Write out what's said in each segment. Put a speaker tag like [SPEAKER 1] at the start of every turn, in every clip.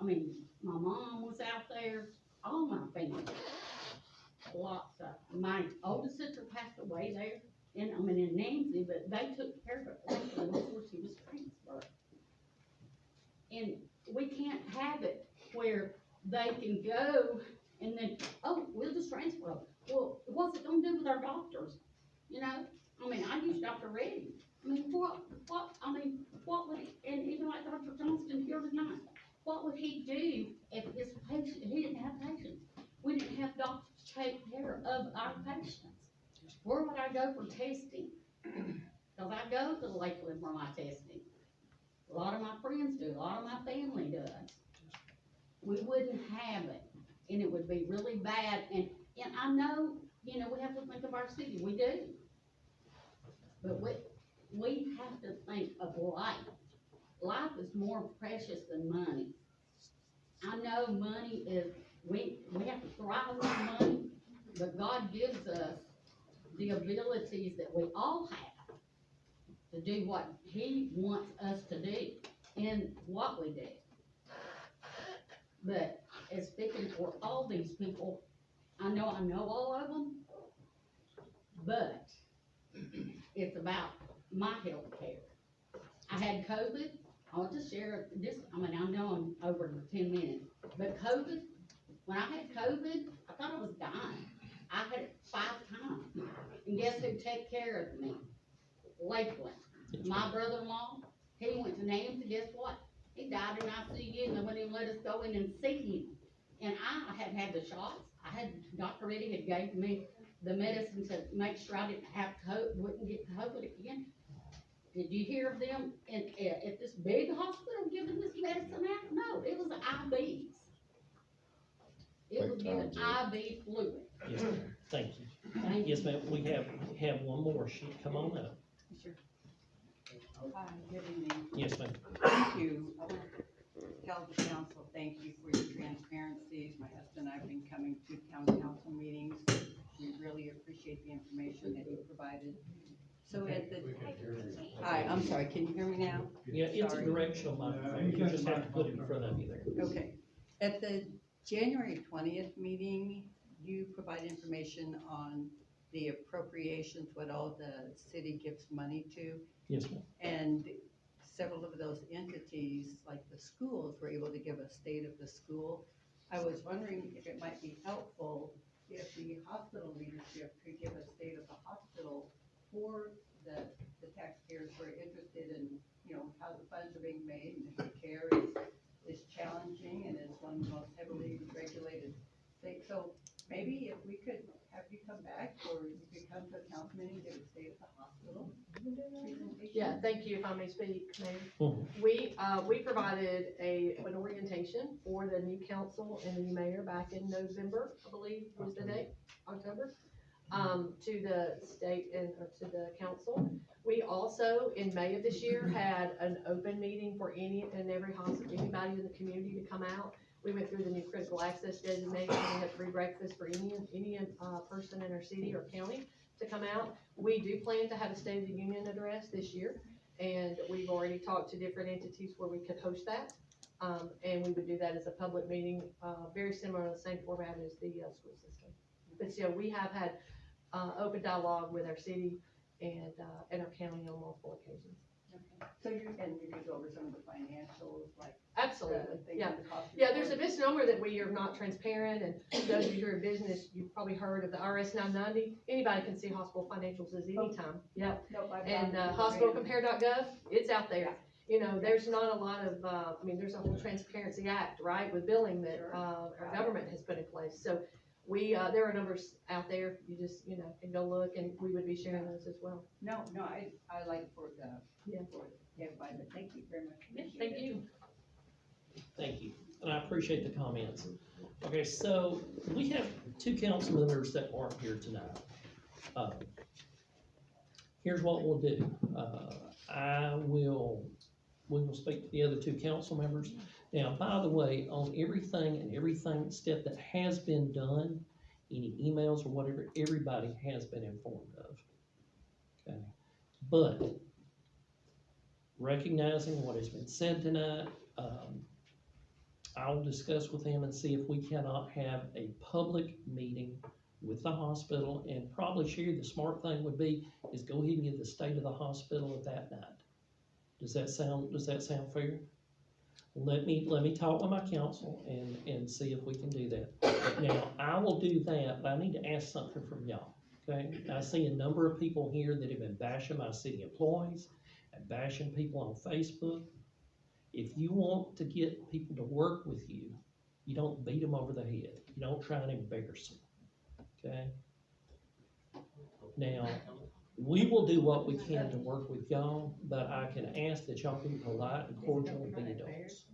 [SPEAKER 1] I mean, my mom was out there, all my family. Lots of, my oldest sister passed away there, and, I mean, in Nancy, but they took care of it later before she was transferred. And we can't have it where they can go and then, oh, we'll just transfer them. Well, what's it gonna do with our doctors? You know, I mean, I use Dr. Reddy. I mean, what would, and even like Dr. Johnston here tonight, what would he do if his patient, he didn't have patients? We didn't have doctors to take care of our patients. Where would I go for testing? Cause I go to Lakeland for my testing. A lot of my friends do, a lot of my family does. We wouldn't have it, and it would be really bad, and I know, you know, we have to think of our city, we do. But we have to think of life. Life is more precious than money. I know money is, we have to thrive on money, but God gives us the abilities that we all have to do what He wants us to do in what we do. But as speaking for all these people, I know all of them, but it's about my health care. I had COVID. I want to share this. I mean, I know I'm over 10 minutes, but COVID, when I had COVID, I thought I was dying. I had it 5 times. And guess who took care of me? Lakeland. My brother-in-law, he went to Nancy, guess what? He died in ICU, and they wouldn't even let us go in and see him. And I had had the shots. Dr. Reddy had gave me the medicine to make sure I didn't have COVID, wouldn't get COVID again. Did you hear of them at this big hospital giving this medicine out? No, it was IVs. It was giving IV fluid.
[SPEAKER 2] Yes, ma'am. Thank you.
[SPEAKER 1] Thank you.
[SPEAKER 2] Yes, ma'am, we have one more sheet, come on up.
[SPEAKER 3] Sure. Hi, good evening.
[SPEAKER 2] Yes, ma'am.
[SPEAKER 3] Thank you. I want to tell the council, thank you for your transparency. My husband and I have been coming to town council meetings. We really appreciate the information that you provided. So at the, hi, I'm sorry, can you hear me now?
[SPEAKER 2] Yeah, it's a
[SPEAKER 3] Sorry.
[SPEAKER 2] directional microphone, you just have to put it in front of you there.
[SPEAKER 3] Okay. At the January 20th meeting, you provide information on the appropriations, what all the city gives money to.
[SPEAKER 2] Yes, ma'am.
[SPEAKER 3] And several of those entities, like the schools, were able to give a state of the school. I was wondering if it might be helpful if the hospital leadership could give a state of the hospital for the taxpayers who are interested in, you know, how the funds are being made, and the care is challenging and is one of the most heavily regulated states. So maybe if we could have you come back, or you could come to a council meeting and give a state of the hospital presentation.
[SPEAKER 4] Yeah, thank you, if I may speak, Mayor.
[SPEAKER 2] Mhm.
[SPEAKER 4] We provided an orientation for the new council and the new mayor back in November, I believe was the date, October, to the state and to the council. We also, in May of this year, had an open meeting for any and every hospital, anybody in the community to come out. We went through the new critical access designation. We had free breakfast for any person in our city or county to come out. We do plan to have a State of the Union address this year, and we've already talked to different entities where we could host that. And we would do that as a public meeting, very similar to the same format as the school system. But still, we have had open dialogue with our city and our county on multiple occasions.
[SPEAKER 3] Okay. So you could go over some of the financials, like
[SPEAKER 4] Absolutely,
[SPEAKER 3] things
[SPEAKER 4] yeah.
[SPEAKER 3] that cost.
[SPEAKER 4] Yeah, there's a misnomer that we are not transparent, and those of you who are in business, you've probably heard of the RS 990. Anybody can see hospital financials at any time, yep.
[SPEAKER 3] Nope, I've
[SPEAKER 4] And
[SPEAKER 3] gone through
[SPEAKER 4] hospitalcompare.gov, it's out there. You know, there's not a lot of, I mean, there's a whole Transparency Act, right, with billing that
[SPEAKER 3] Sure.
[SPEAKER 4] our government has put in place. So there are numbers out there, you just, you know, can go look, and we would be sharing those as well.
[SPEAKER 3] No, I like for the,
[SPEAKER 4] Yeah.
[SPEAKER 3] for everybody, but thank you very much.
[SPEAKER 4] Thank you.
[SPEAKER 2] Thank you, and I appreciate the comments. Okay, so we have 2 council members that aren't here tonight. Here's what we'll do. We will speak to the other 2 council members. Now, by the way, on everything step that has been done, any emails or whatever, everybody has been informed of. Okay, but recognizing what has been said tonight, I'll discuss with him and see if we cannot have a public meeting with the hospital, and probably, Sherry, the smart thing would be, is go ahead and give the state of the hospital at that night. Does that sound fair? Let me talk with my council and see if we can do that. Now, I will do that, but I need to ask something from y'all, okay? I see a number of people here that have been bashing my city employees and bashing people on Facebook. If you want to get people to work with you, you don't beat them over the head. You don't try and embarrass them, okay? Now, we will do what we can to work with y'all, but I can ask that y'all be polite and cordial and be adults.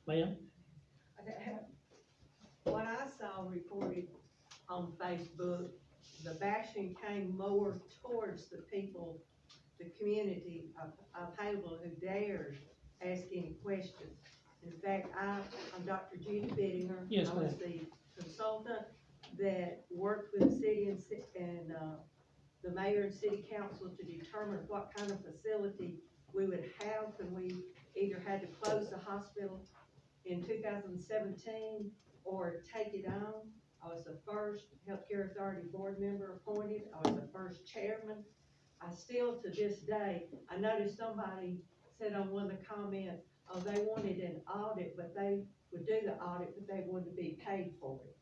[SPEAKER 2] Ma'am?
[SPEAKER 5] What I saw reported on Facebook, the bashing came more towards the people, the community of Haleyville who dared ask any questions. In fact, I'm Dr. Judy Bittinger.
[SPEAKER 2] Yes,
[SPEAKER 5] I was the consultant that worked with the city and the mayor and city council to determine what kind of facility we would have when we either had to close the hospital in 2017 or take it on. I was the first healthcare authority board member appointed. I was the first chairman. I still, to this day, I noticed somebody said on one of the comments, oh, they wanted an audit, but they would do the audit, but they wanted to be paid for it.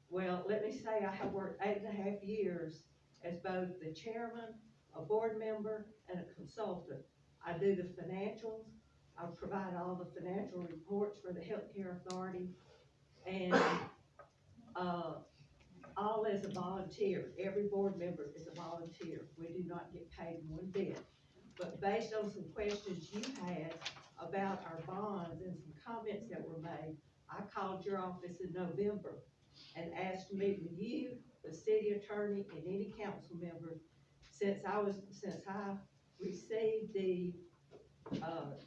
[SPEAKER 5] Well, let me say I have worked 8.5 years as both the chairman, a board member, and a consultant. I do the financials. I provide all the financial reports for the healthcare authority, and all as a volunteer. Every board member is a volunteer. We do not get paid one bit. But based on some questions you had about our bonds and some comments that were made, I called your office in November and asked to meet with you, the city attorney, and any council member. Since I received the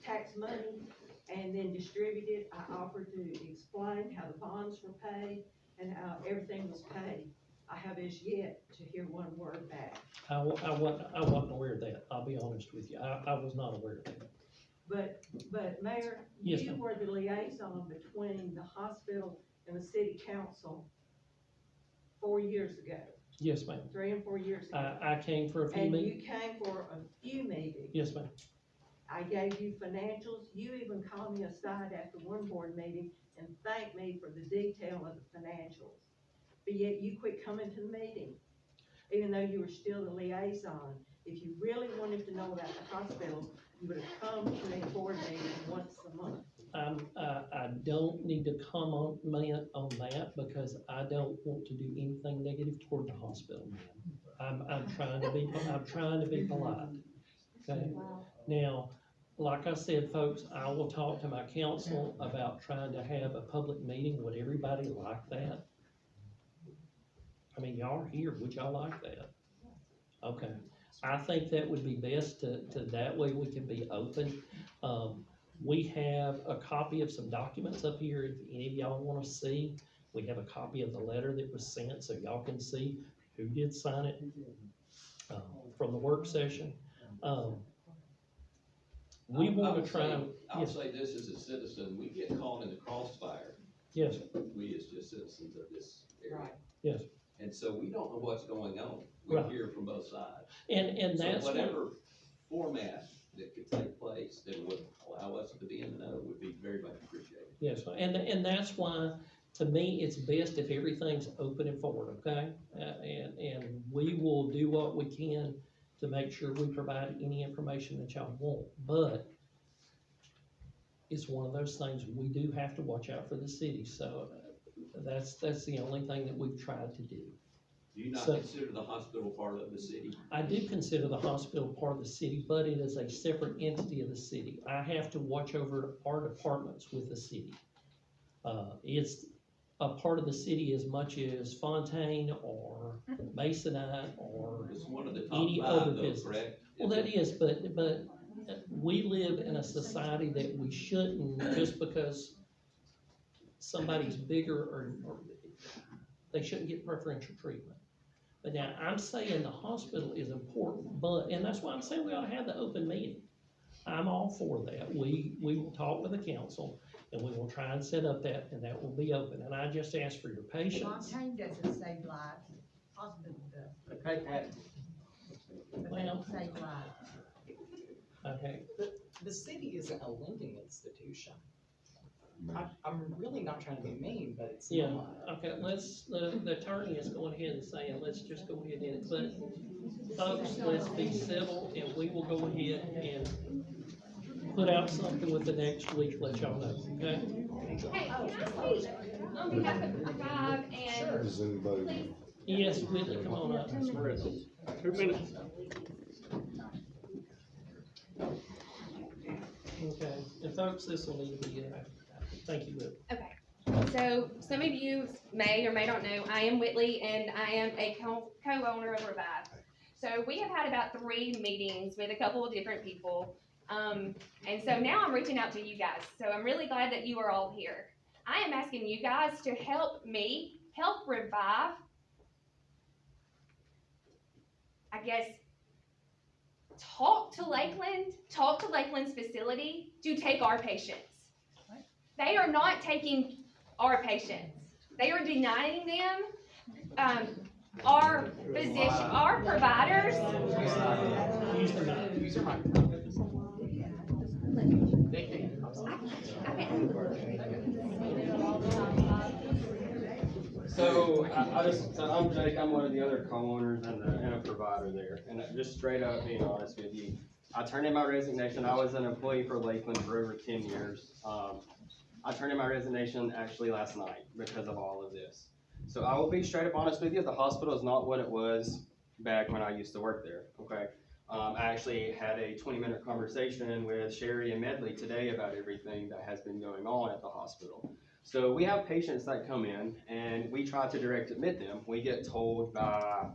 [SPEAKER 5] tax money and then distributed, I offered to explain how the bonds were paid and how everything was paid. I have as yet to hear one word back.
[SPEAKER 2] I wasn't aware of that. I'll be honest with you. I was not aware of that.
[SPEAKER 5] But Mayor,
[SPEAKER 2] Yes,
[SPEAKER 5] you
[SPEAKER 2] ma'am.
[SPEAKER 5] were the liaison between the hospital and the city council 4 years ago,
[SPEAKER 2] Yes, ma'am.
[SPEAKER 5] 3 and 4 years ago.
[SPEAKER 2] I came for a few
[SPEAKER 5] And
[SPEAKER 2] meetings.
[SPEAKER 5] you came for a few meetings.
[SPEAKER 2] Yes, ma'am.
[SPEAKER 5] I gave you financials. You even called me aside after one board meeting and thanked me for the detail of the financials. But yet you quit coming to the meeting, even though you were still the liaison. If you really wanted to know about the hospital, you would have come to a board meeting once a month.
[SPEAKER 2] I don't need to comment on that because I don't want to do anything negative toward the hospital, ma'am. I'm trying to be polite, okay? Now, like I said, folks, I will talk to my council about trying to have a public meeting. Would everybody like that? I mean, y'all are here, would y'all like that? Okay, I think that would be best to that way we can be open. We have a copy of some documents up here, if any of y'all wanna see. We have a copy of the letter that was sent, so y'all can see who did sign it, from the work session. We wanna try.
[SPEAKER 6] I'll
[SPEAKER 2] Yes.
[SPEAKER 6] say this as a citizen, we get caught in the crossfire,
[SPEAKER 2] Yes,
[SPEAKER 6] we as just citizens of this area.
[SPEAKER 5] Right.
[SPEAKER 2] yes,
[SPEAKER 6] And so we don't know what's going on, we
[SPEAKER 2] Right.
[SPEAKER 6] hear from both sides.
[SPEAKER 2] and that's
[SPEAKER 6] So
[SPEAKER 2] what,
[SPEAKER 6] whatever format that could take place that would allow us to be in the know would be very much appreciated.
[SPEAKER 2] yes, and that's why, to me, it's best if everything's open and forward, okay? And we will do what we can to make sure we provide any information that y'all want, but it's one of those things, we do have to watch out for the city, so that's the only thing that we've tried to do.
[SPEAKER 6] Do you not
[SPEAKER 2] So-
[SPEAKER 6] consider the hospital part of the city?
[SPEAKER 2] I do consider the hospital part of the city, but it is a separate entity of the city. I have to watch over our departments with the city. It's a part of the city as much as Fontaine or Masonite or,
[SPEAKER 6] It's one of the
[SPEAKER 2] Any
[SPEAKER 6] top
[SPEAKER 2] other
[SPEAKER 6] five though,
[SPEAKER 2] business.
[SPEAKER 6] correct?
[SPEAKER 2] well, that is, but we live in a society that we shouldn't, just because somebody's bigger or they shouldn't get preferential treatment. But now, I'm saying the hospital is important, and that's why I'm saying we ought to have the open meeting. I'm all for that. We will talk to the council, and we will try and set up that, and that will be open, and I just ask for your patience.
[SPEAKER 7] Fontaine doesn't save lives, hospital does,
[SPEAKER 6] Okay,
[SPEAKER 7] but they don't save lives.
[SPEAKER 2] Okay,
[SPEAKER 8] The city isn't a lending institution. I'm really not trying to be mean, but it's
[SPEAKER 2] yeah,
[SPEAKER 8] not.
[SPEAKER 2] okay, the attorney is going ahead and saying, let's just go ahead and, but folks, let's be civil, and we will go ahead and put out something with the next week, let y'all know, okay?
[SPEAKER 9] Hey, can I speak on behalf of Bob and
[SPEAKER 10] Does anybody?
[SPEAKER 2] Yes, Whitley, come on up.
[SPEAKER 10] 2 minutes.
[SPEAKER 2] Okay, and folks, this will need to be, thank you, Whitley.
[SPEAKER 9] Okay, so some of you may or may not know, I am Whitley and I am a co-owner of Revive. So we have had about 3 meetings with a couple of different people. And so now I'm reaching out to you guys. So I'm really glad that you are all here. I am asking you guys to help me, help Revive, I guess, talk to Lakeland's facility to take our patients. They are not taking our patients. They are denying them, our providers.
[SPEAKER 2] Use the mic.
[SPEAKER 8] Use your mic.
[SPEAKER 11] So I'm Jake, I'm one of the other co-owners and a provider there, and just straight up being honest with you, I turned in my resignation. I was an employee for Lakeland for over 10 years. I turned in my resignation actually last night because of all of this. So I will be straight up honest with you, the hospital is not what it was back when I used to work there, okay? I actually had a 20-minute conversation with Sherry and Medley today about everything that has been going on at the hospital. So we have patients that come in and we try to direct admit them. We get told by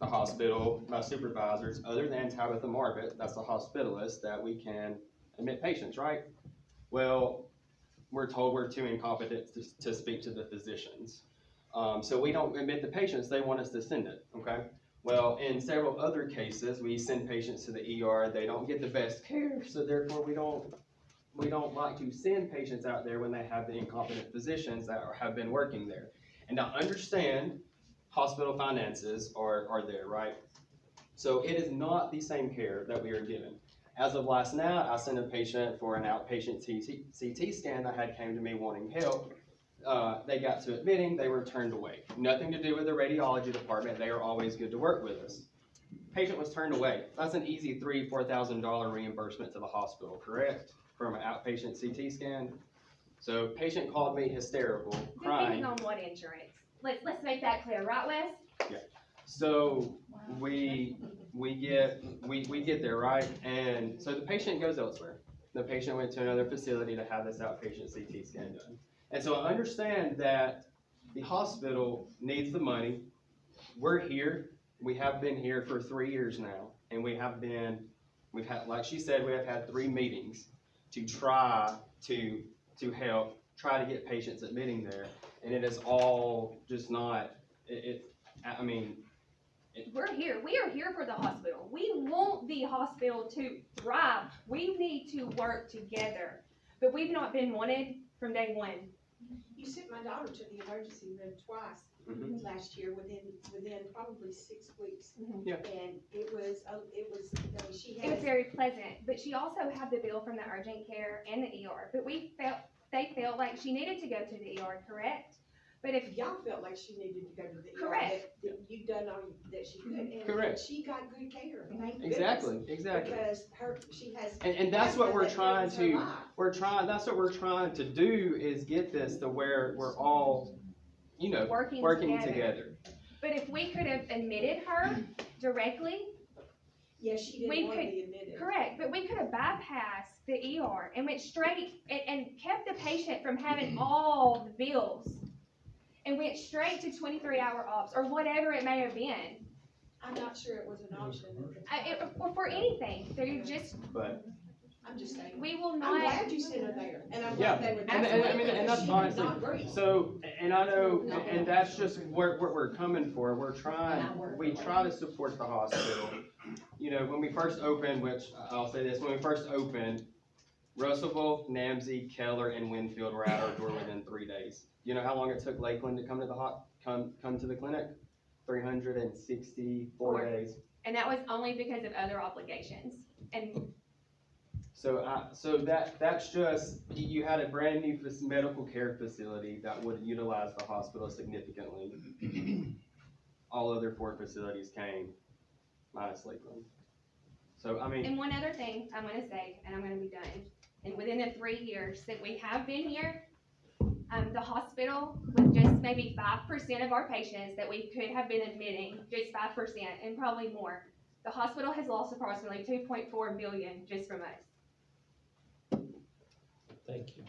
[SPEAKER 11] the hospital, by supervisors, other than Tabitha Marvitt, that's the hospitalist, that we can admit patients, right? Well, we're told we're too incompetent to speak to the physicians. So we don't admit the patients, they want us to send it, okay? Well, in several other cases, we send patients to the ER, they don't get the best care, so therefore we don't like to send patients out there when they have the incompetent physicians that have been working there. And I understand hospital finances are there, right? So it is not the same care that we are given. As of last night, I sent a patient for an outpatient CT scan that had came to me wanting help. They got to admitting, they were turned away. Nothing to do with the radiology department, they are always good to work with us. Patient was turned away. That's an easy $3,000-$4,000 reimbursement to the hospital, correct? From an outpatient CT scan. So patient called me hysterical, crying.
[SPEAKER 9] Depending on what insurance. Let's make that clear, right, Wes?
[SPEAKER 11] Yeah. So we get there, right? And so the patient goes elsewhere. The patient went to another facility to have this outpatient CT scan done. And so I understand that the hospital needs the money. We're here. We have been here for 3 years now. And we've had, like she said, we have had 3 meetings to try to help, try to get patients admitting there. And it is all just not,
[SPEAKER 9] We're here. We are here for the hospital. We want the hospital to thrive. We need to work together. But we've not been wanted from day one.
[SPEAKER 12] You sent my daughter to the emergency room twice last year within probably 6 weeks.
[SPEAKER 11] Yeah.
[SPEAKER 12] And it was, she
[SPEAKER 9] It was
[SPEAKER 12] had,
[SPEAKER 9] very pleasant, but she also had the bill from the urgent care and the ER. But they felt like she needed to go to the ER, correct? But if
[SPEAKER 12] y'all felt like she needed to go to the ER.
[SPEAKER 9] Correct.
[SPEAKER 12] That you'd done all that she could. And
[SPEAKER 11] Correct.
[SPEAKER 12] she got good care. Thank goodness.
[SPEAKER 11] exactly.
[SPEAKER 12] Because she has.
[SPEAKER 11] And that's what we're
[SPEAKER 12] that
[SPEAKER 11] trying
[SPEAKER 12] was her
[SPEAKER 11] to,
[SPEAKER 12] life.
[SPEAKER 11] that's what we're trying to do is get this to where we're all, working together.
[SPEAKER 9] But if we could have admitted her directly,
[SPEAKER 12] Yeah, she
[SPEAKER 9] we
[SPEAKER 12] didn't want to
[SPEAKER 9] could-
[SPEAKER 12] be admitted.
[SPEAKER 9] correct, but we could have bypassed the ER and went straight and kept the patient from having all the bills and went straight to 23-hour ops or whatever it may have been.
[SPEAKER 12] I'm not sure it was an option.
[SPEAKER 9] Or for anything. They're just,
[SPEAKER 11] But
[SPEAKER 12] I'm just saying.
[SPEAKER 9] we will
[SPEAKER 12] I'm
[SPEAKER 9] not.
[SPEAKER 12] glad you sent her there, and I'm
[SPEAKER 11] yeah,
[SPEAKER 12] glad they were.
[SPEAKER 11] and that's honestly,
[SPEAKER 12] Great.
[SPEAKER 11] so, and I know, and that's just what we're coming for. We try to support the hospital. you know, when we first opened, which I'll say this, when we first opened, Russellville, Namsey, Keller, and Winfield were at our door within 3 days. You know how long it took Lakeland to come to the clinic? 364 days.
[SPEAKER 9] And that was only because of other obligations. And
[SPEAKER 11] So that's just, you had a brand new medical care facility that would utilize the hospital significantly. All other 4 facilities came, minus Lakeland. So, I mean.
[SPEAKER 9] And one other thing I'm gonna say, and I'm gonna be done, and within the 3 years that we have been here, the hospital, with just maybe 5% of our patients that we could have been admitting, just 5% and probably more, the hospital has lost approximately 2.4 million just from us.
[SPEAKER 2] Thank you.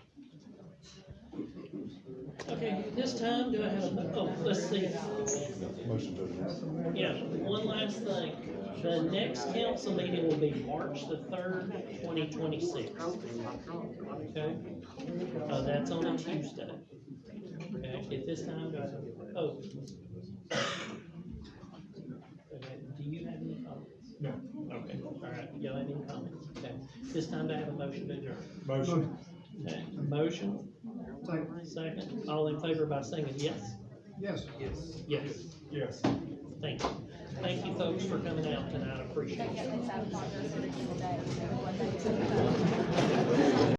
[SPEAKER 2] Okay, this time, do I have, let's see. Yeah, one last thing. The next council meeting will be March the 3rd, 2026. Okay? That's on a Tuesday. Okay, at this time, do I have, okay, do you have any comments? No. Okay, all right, y'all have any comments? Okay, this time do I have a motion to adjourn?
[SPEAKER 10] Motion.
[SPEAKER 2] Okay, motion? Second, all in favor by saying yes?
[SPEAKER 10] Yes.
[SPEAKER 2] Yes.
[SPEAKER 10] Yes.
[SPEAKER 2] Thank you. Thank you folks for coming out tonight, I appreciate it.